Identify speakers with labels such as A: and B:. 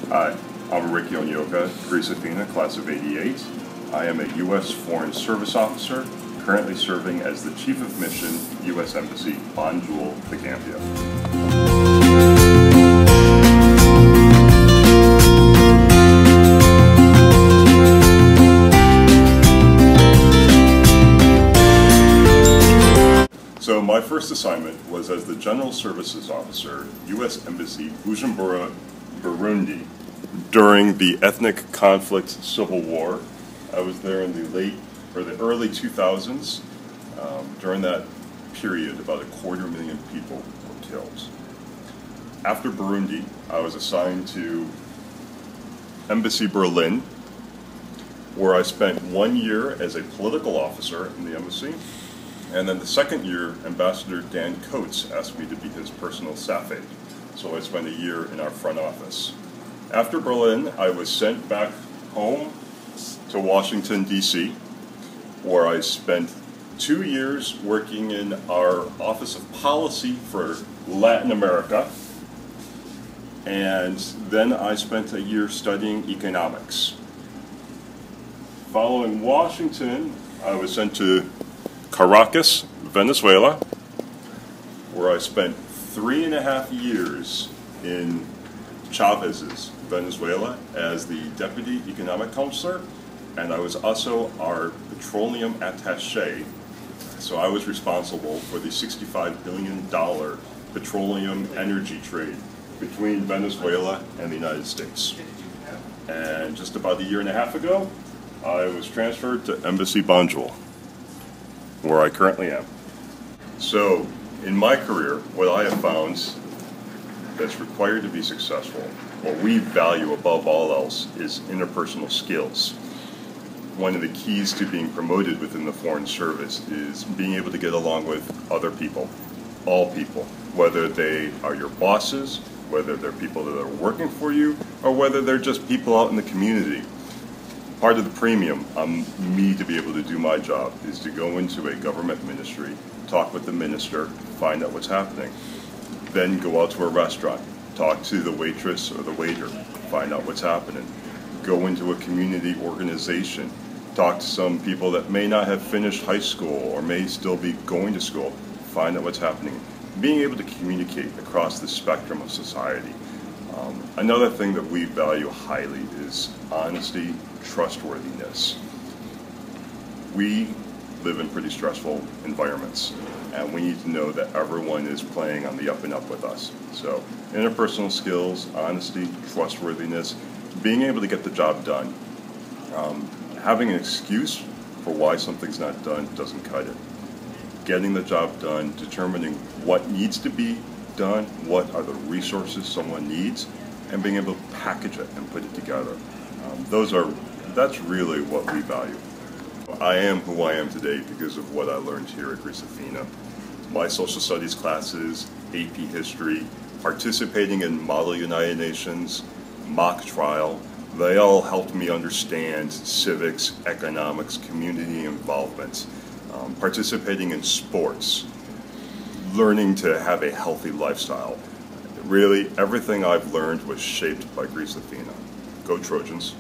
A: Hi, I'm Rick Yoneoka, Greece Athena, class of '88. I am a U.S. Foreign Service Officer, currently serving as the Chief of Mission, U.S. Embassy, Banjul, the Gambia. So my first assignment was as the General Services Officer, U.S. Embassy, Bujumbura, Burundi, during the ethnic conflict civil war. I was there in the early 2000s. During that period, about 250,000 people were killed. After Burundi, I was assigned to Embassy Berlin, where I spent 1 year as a political officer in the embassy. And then the second year, Ambassador Dan Coates asked me to be his personal staff aide. So I spent a year in our front office. After Berlin, I was sent back home to Washington, D.C., where I spent 2 years working in our Office of Policy for Latin America. And then I spent a year studying economics. Following Washington, I was sent to Caracas, Venezuela, where I spent 3.5 years in Chavez's Venezuela as the Deputy Economic Counselor, and I was also our petroleum attaché. So I was responsible for the $65 billion petroleum energy trade between Venezuela and the United States. And just about 1.5 years ago, I was transferred to Embassy Banjul, where I currently am. So, in my career, what I have found that's required to be successful, what we value above all else, is interpersonal skills. One of the keys to being promoted within the Foreign Service is being able to get along with other people, all people, whether they are your bosses, whether they're people that are working for you, or whether they're just people out in the community. Part of the premium on me to be able to do my job is to go into a government ministry, talk with the minister, find out what's happening. Then go out to a restaurant, talk to the waitress or the waiter, find out what's happening. Go into a community organization, talk to some people that may not have finished high school or may still be going to school, find out what's happening. Being able to communicate across the spectrum of society. Another thing that we value highly is honesty, trustworthiness. We live in pretty stressful environments, and we need to know that everyone is playing on the up and up with us. So interpersonal skills, honesty, trustworthiness, being able to get the job done. Having an excuse for why something's not done doesn't cut it. Getting the job done, determining what needs to be done, what are the resources someone needs, and being able to package it and put it together. That's really what we value. I am who I am today because of what I learned here at Greece Athena. My social studies classes, AP history, participating in Model United Nations, mock trial, they all helped me understand civics, economics, community involvement, participating in sports, learning to have a healthy lifestyle. Really, everything I've learned was shaped by Greece Athena. Go Trojans.